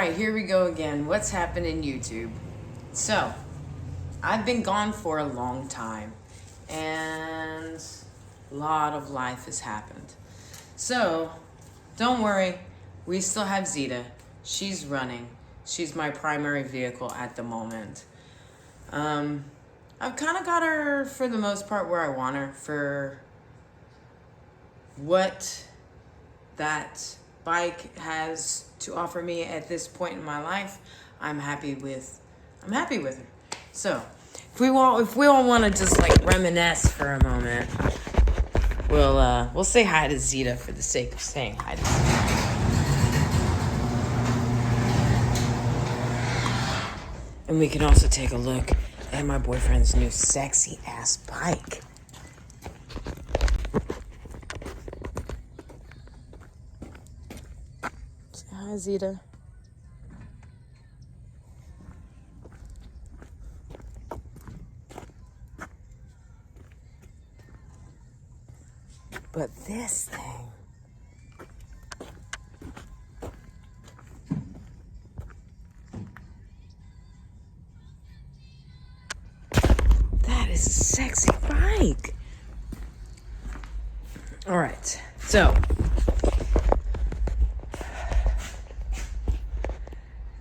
right, here we go again. What's happening YouTube? So, I've been gone for a long time, and a lot of life has happened. So, don't worry, we still have Zeta. She's running. She's my primary vehicle at the moment. I've kind of got her for the most part where I want her for what that bike has to offer me at this point in my life. I'm happy with her. So if we all want to just like reminisce for a moment, we'll say hi to Zeta for the sake of saying hi to Zeta. And we can also take a look at my boyfriend's new sexy ass bike. Hi, Zeta. But this thing, that is a sexy bike. All right, so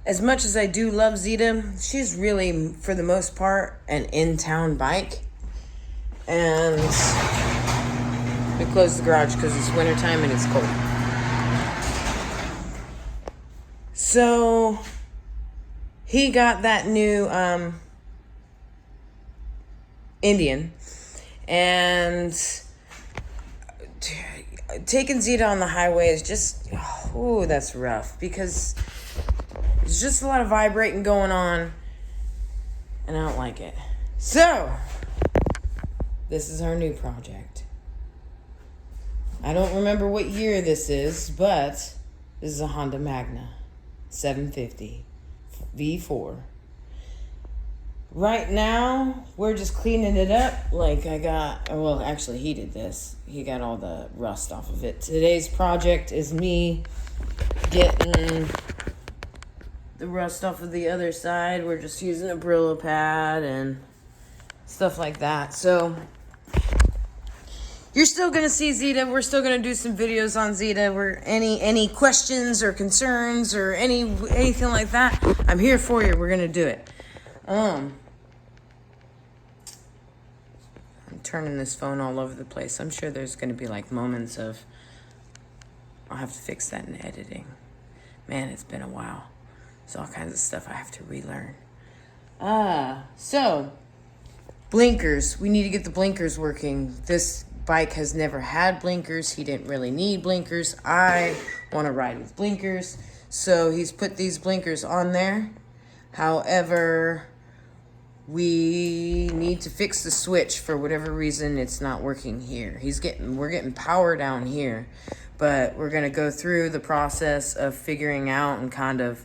as much as I do love Zeta, she's really, for the most part, an in-town bike. And we closed the garage because it's wintertime and it's cold. So he got that new Indian, and taking Zeta on the highway is just, that's rough because there's just a lot of vibrating going on, and I don't like it. So, this is our new project. I don't remember what year this is, but this is a Honda Magna 750 V4. Right now, we're just cleaning it up. Actually, he did this. He got all the rust off of it. Today's project is me getting the rust off of the other side. We're just using a Brillo pad and stuff like that. So you're still gonna see Zeta. We're still gonna do some videos on Zeta. Any questions or concerns or anything like that, I'm here for you. We're gonna do it. I'm turning this phone all over the place. I'm sure there's gonna be like moments of, I'll have to fix that in editing. Man, it's been a while. There's all kinds of stuff I have to relearn. So blinkers. We need to get the blinkers working. This bike has never had blinkers. He didn't really need blinkers. I want to ride with blinkers. So he's put these blinkers on there. However, we need to fix the switch. For whatever reason, it's not working here. We're getting power down here. But we're going to go through the process of figuring out and kind of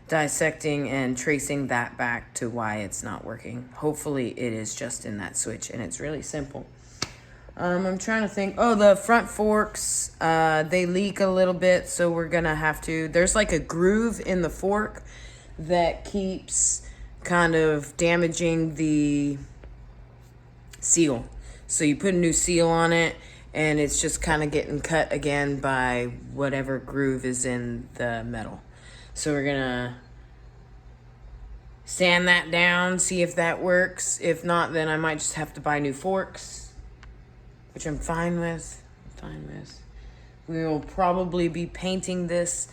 dissecting and tracing that back to why it's not working. Hopefully it is just in that switch, and it's really simple. I'm trying to think. The front forks, they leak a little bit, so we're gonna have to, there's like a groove in the fork that keeps kind of damaging the seal. So you put a new seal on it, and it's just kind of getting cut again by whatever groove is in the metal. So we're gonna sand that down, see if that works. If not, then I might just have to buy new forks, which I'm fine with. We will probably be painting this.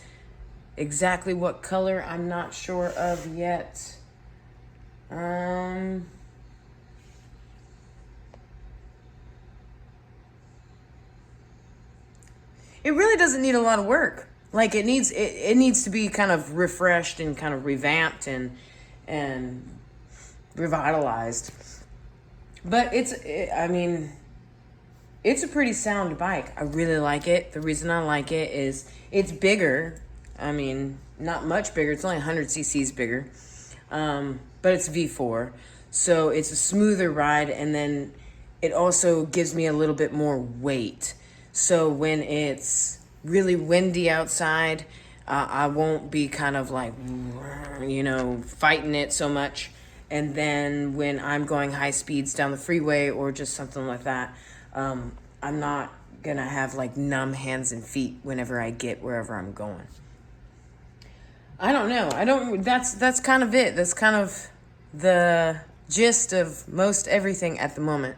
Exactly what color, I'm not sure of yet. It really doesn't need a lot of work. Like it needs to be kind of refreshed and kind of revamped and revitalized. But it's a pretty sound bike. I really like it. The reason I like it is it's bigger. I mean, not much bigger. It's only 100 cc's bigger. But it's V4. So it's a smoother ride, and then it also gives me a little bit more weight. So when it's really windy outside, I won't be kind of like, you know, fighting it so much. And then when I'm going high speeds down the freeway or just something like that, I'm not going to have like numb hands and feet whenever I get wherever I'm going. I don't know. That's kind of it. That's kind of the gist of most everything at the moment.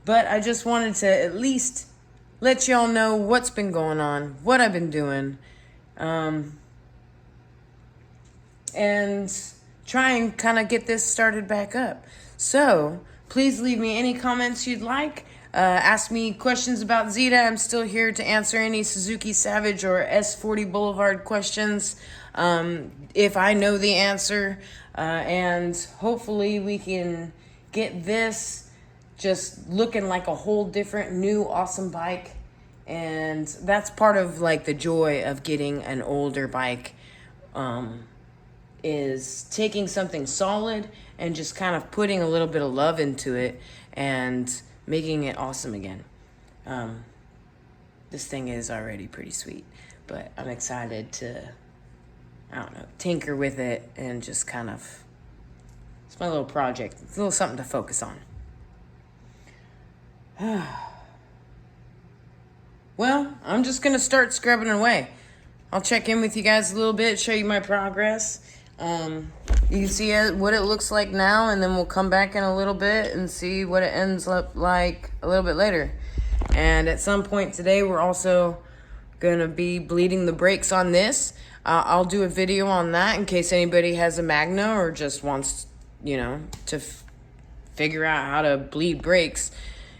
But I just wanted to at least let y'all know what's been going on, what I've been doing, and try and kind of get this started back up. So please leave me any comments you'd like. Ask me questions about Zeta. I'm still here to answer any Suzuki Savage or S40 Boulevard questions if I know the answer. And hopefully we can get this just looking like a whole different new awesome bike. And that's part of like the joy of getting an older bike, is taking something solid and just kind of putting a little bit of love into it and making it awesome again. This thing is already pretty sweet, but I'm excited to, I don't know, tinker with it and just kind of, it's my little project. It's a little something to focus on. Well, I'm just going to start scrubbing away. I'll check in with you guys a little bit, show you my progress. You can see what it looks like now, and then we'll come back in a little bit and see what it ends up like a little bit later. And at some point today, we're also going to be bleeding the brakes on this. I'll do a video on that in case anybody has a Magna or just wants, you know, to figure out how to bleed brakes.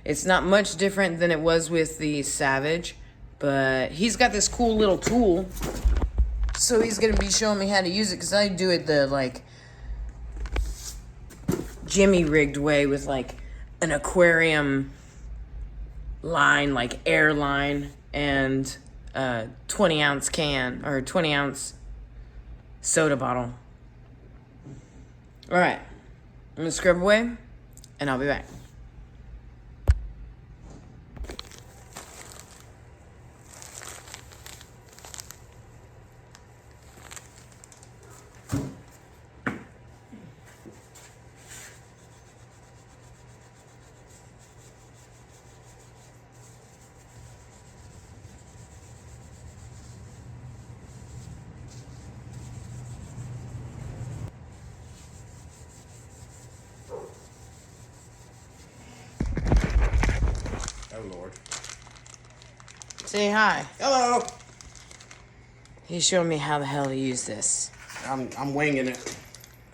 It's not much different than it was with the Savage, but he's got this cool little tool. So he's going to be showing me how to use it, because I do it the, like, Jimmy rigged way with, like, an aquarium line, like air line, and a 20-ounce can, or 20-ounce soda bottle. All right. I'm going to scrub away, and I'll be back. Oh, Lord. Say hi. Hello. He's showing me how the hell to use this. I'm winging it.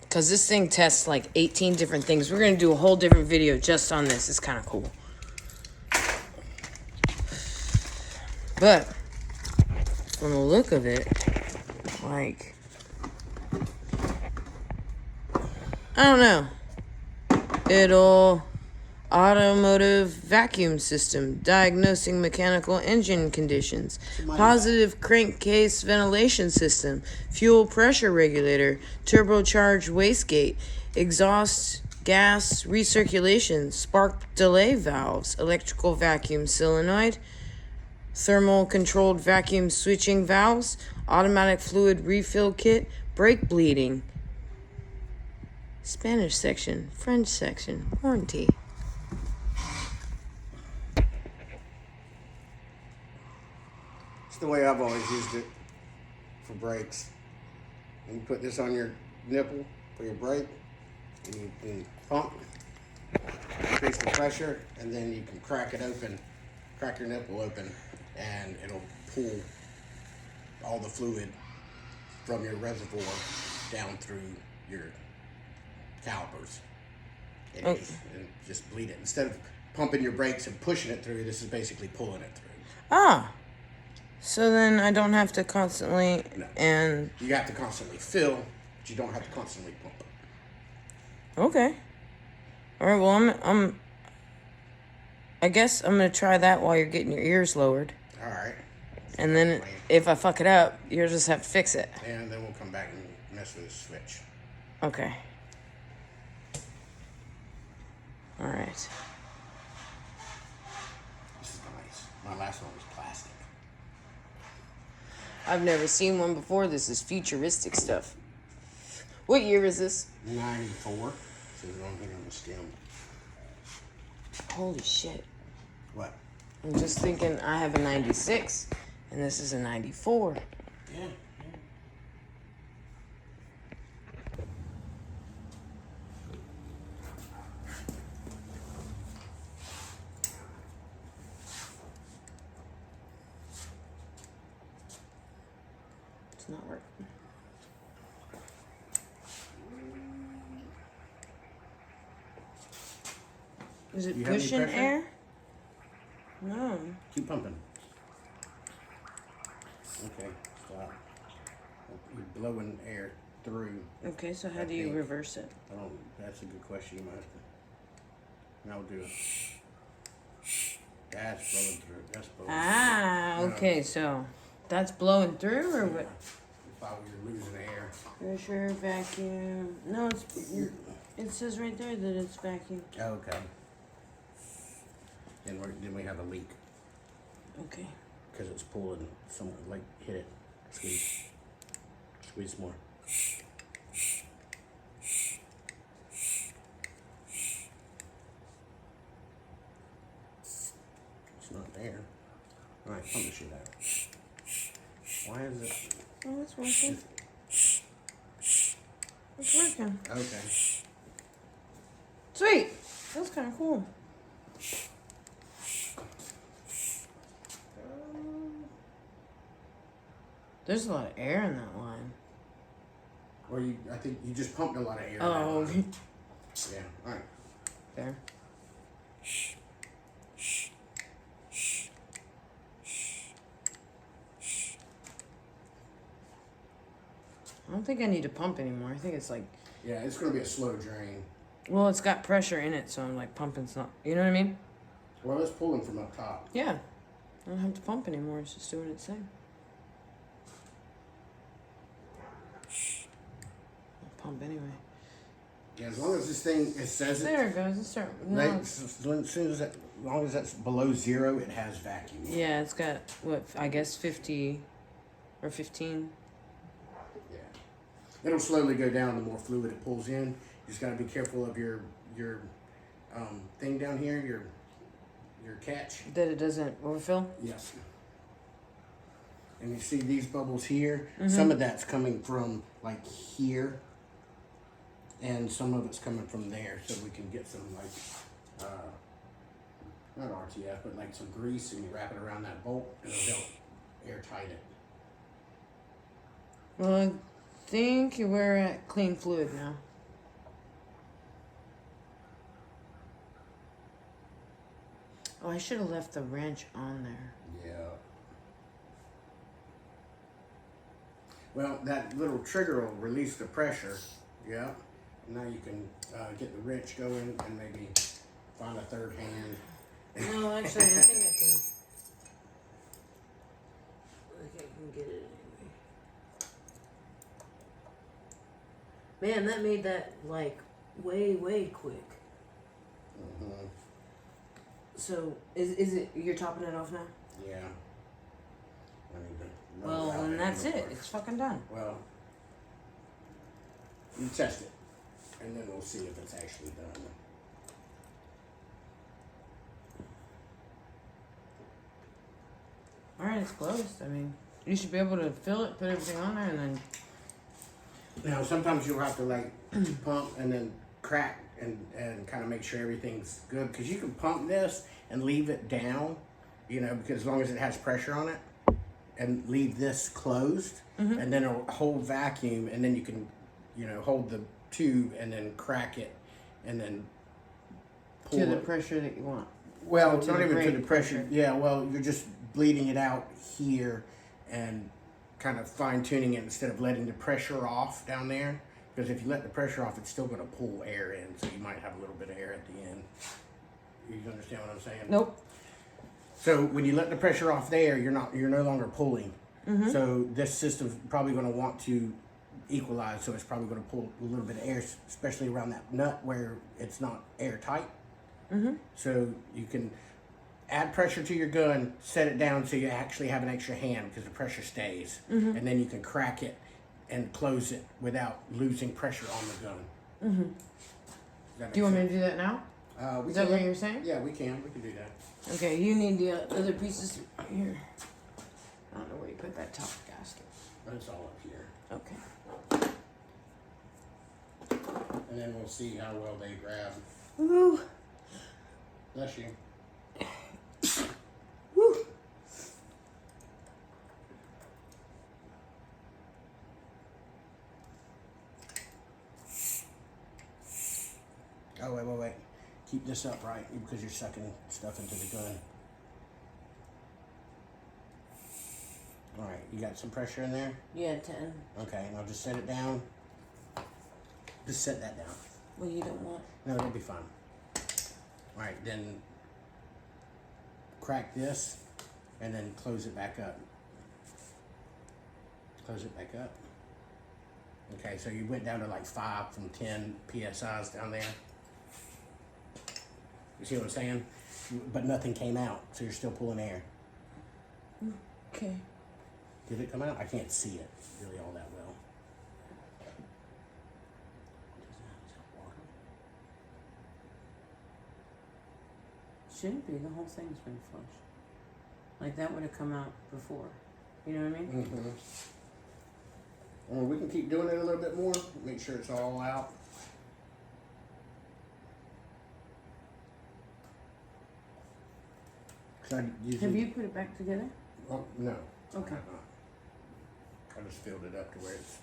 Because this thing tests like 18 different things. We're going to do a whole different video just on this. It's kind of cool. But, from the look of it, like, I don't know. It'll automotive vacuum system, diagnosing mechanical engine conditions, positive crankcase ventilation system, fuel pressure regulator, turbocharged wastegate, exhaust gas recirculation, spark delay valves, electrical vacuum solenoid, thermal controlled vacuum switching valves, automatic fluid refill kit, brake bleeding, Spanish section, French section, warranty. It's the way I've always used it for brakes. And you put this on your nipple for your brake, and you can pump, increase the pressure, and then you can crack it open, crack your nipple open, and it'll pull all the fluid from your reservoir down through your calipers. And just bleed it. Instead of pumping your brakes and pushing it through, this is basically pulling it through. Ah. So then I don't have to constantly, No. and... You have to constantly fill, but you don't have to constantly pump. Okay. All right, well, I guess I'm going to try that while you're getting your ears lowered. All right. And then if I fuck it up, you'll just have to fix it. And then we'll come back and mess with the switch. Okay. All right. This is nice. My last one was plastic. I've never seen one before. This is futuristic stuff. What year is this? 94. So the wrong thing on the stem. Holy shit. What? I'm just thinking I have a 96 and this is a 94. Yeah. It's not working. Is it You have any pushing pressure? air? No. Keep pumping. Okay, stop. You're blowing air through. Okay, so how do you reverse it? I don't. That's a good question. You might have to. Now do it. That's blowing through. That's blowing. Ah, okay, so that's blowing through or what? If I were losing air. Pressure, vacuum. No, it says right there that it's vacuum. Okay. Then we have a leak Okay. because it's pulling. Someone like hit it. Squeeze. Squeeze more. It's not there. All right, pump the shit out. Why is it? Oh, it's working. It's working. Okay. Sweet. That's kind of cool. There's a lot of air in that line. Or I think you just pumped a lot of air. Oh, okay. Yeah. All right. There. I don't think I need to pump anymore. I think it's like, Yeah, it's gonna be a slow drain. well, it's got pressure in it, so I'm like pumping's not, you know what I mean? Well, it's pulling from up top. Yeah. I don't have to pump anymore. It's just doing its thing. I'll pump anyway. Yeah, as long as this thing it says it. There it goes. It's starting. No, Like, as long as that's below 0, it has vacuum. yeah, it's got what I guess 50 or 15. Yeah. It'll slowly go down the more fluid it pulls in. You just got to be careful of your thing down here, your catch. That it doesn't overfill. Yes. And you see these bubbles here. Some of that's coming from like here, and some of it's coming from there. So we can get some like not RTF, but like some grease, and you wrap it around that bolt, and it'll help airtight it. Well, I think we're at clean fluid now. Oh, I should have left the wrench on there. Yeah. Well, that little trigger will release the pressure. Yeah. Now you can get the wrench going and maybe find a third hand. No, actually, I think I can. I can get it anyway. Man, that made that like way quick. Mm-hmm. So is it you're topping it off now? Yeah. I need to Well, know how then to that's handle it. It's fucking done. Well, you test it, and then we'll see if it's actually done. All right, it's closed. I mean, you should be able to fill it, put everything on there, and then. Now, sometimes you'll have to like pump and then crack and kind of make sure everything's good, because you can pump this and leave it down, you know, because as long as it has pressure on it, and leave this closed, and then it'll hold vacuum, and then you can, you know, hold the tube and then crack it, and then pull To the it. pressure that you want. Well, to not the even to grate the pressure. pressure. Yeah, well, you're just bleeding it out here and kind of fine tuning it instead of letting the pressure off down there. Because if you let the pressure off, it's still going to pull air in, so you might have a little bit of air at the end. You understand what I'm saying? Nope. So when you let the pressure off there, you're no longer pulling. So this system's probably going to want to equalize, so it's probably going to pull a little bit of air, especially around that nut where it's not airtight. So you can add pressure to your gun, set it down so you actually have an extra hand because the pressure stays. And then you can crack it and close it without losing pressure on the gun. Do you want me to do that now? We Is that can. what you're saying? Yeah, we can. We can do that. Okay, you need the other pieces here. I don't know where you put that top gasket. It's all up here. Okay. And then we'll see how well they grab. Woo. Bless you. Woo. Oh, wait. Keep this upright because you're sucking stuff into the gun. All right, you got some pressure in there? Yeah, 10. Okay, now just set it down. Just set that down. Well, you don't want. No, it'll be fine. All right, then crack this and then close it back up. Close it back up. Okay, so you went down to like 5 from 10 PSIs down there. You see what I'm saying? But nothing came out, so you're still pulling air. Okay. Did it come out? I can't see it really all that well. Shouldn't be. The whole thing's been flushed. Like that would have come out before. You know what I mean? Well, we can keep doing it a little bit more. Make sure it's all out. Have you put it back together? Oh, no. Okay. I just filled it up to where it's.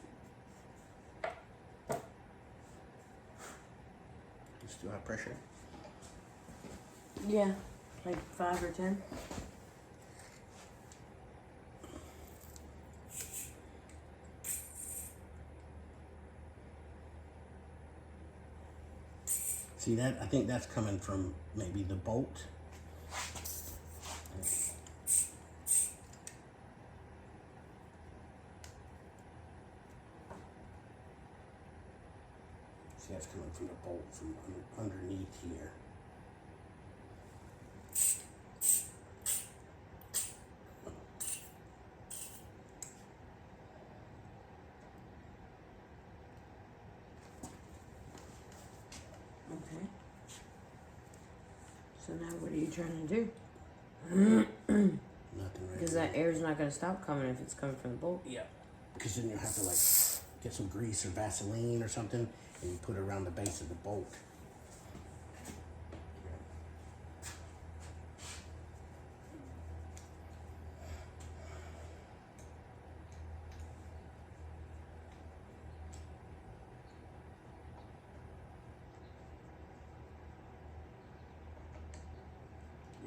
You still have pressure? Yeah. Like 5 or 10? See that? I think that's coming from maybe the bolt. See, that's coming from the bolt from underneath here. Okay. So now what are you trying to do? Nothing right Because that air's not going to stop coming if it's coming from the bolt. Yeah. Because then you have to like get some grease or Vaseline or something and you put it around the base of the bolt.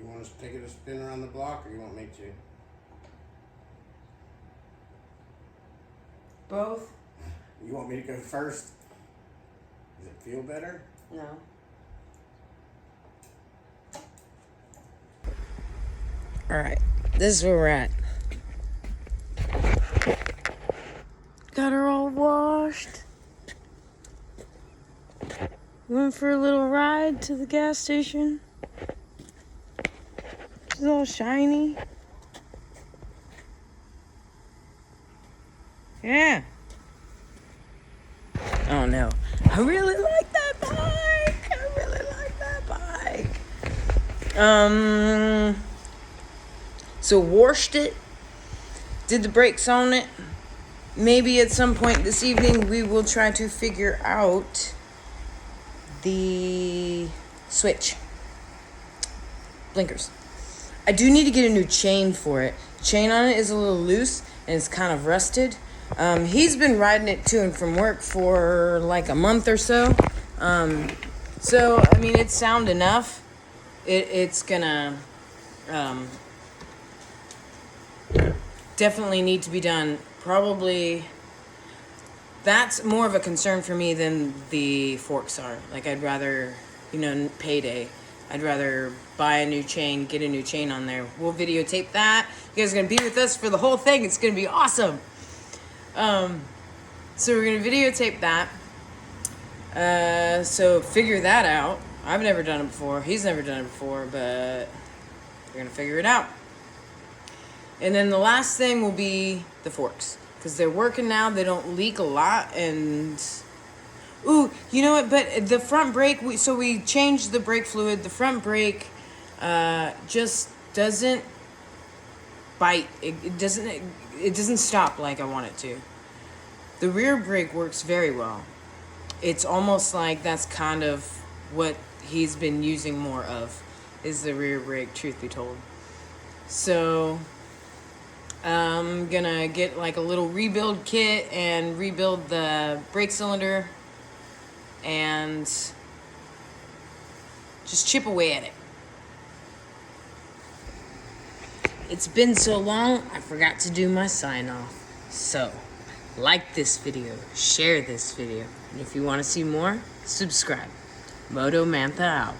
You want us to take it a spin around the block or you want me to? Both? You want me to go first? Does it feel better? No. Alright, this is where we're at. Got her all washed. Went for a little ride to the gas station. She's all shiny. Yeah. Oh no. I really like that bike. I really like that bike. So washed it. Did the brakes on it. Maybe at some point this evening we will try to figure out the switch. Blinkers. I do need to get a new chain for it. The chain on it is a little loose and it's kind of rusted. He's been riding it to and from work for like a month or so. So, I mean, it's sound enough. It's gonna definitely need to be done. Probably, that's more of a concern for me than the forks are. Like, I'd rather, payday. I'd rather buy a new chain, get a new chain on there. We'll videotape that. You guys are going to be with us for the whole thing. It's going to be awesome. So we're going to videotape that. So figure that out. I've never done it before. He's never done it before, but We're gonna figure it out. And then the last thing will be the forks, because they're working now. They don't leak a lot, and ooh, you know what? But the front brake, we changed the brake fluid. The front brake just doesn't bite. It doesn't stop like I want it to. The rear brake works very well. It's almost like that's kind of what he's been using more of, is the rear brake, truth be told. So I'm gonna get like a little rebuild kit and rebuild the brake cylinder and just chip away at it. It's been so long, I forgot to do my sign off. So, like this video, share this video, and if you want to see more, subscribe. Moto Mantha out.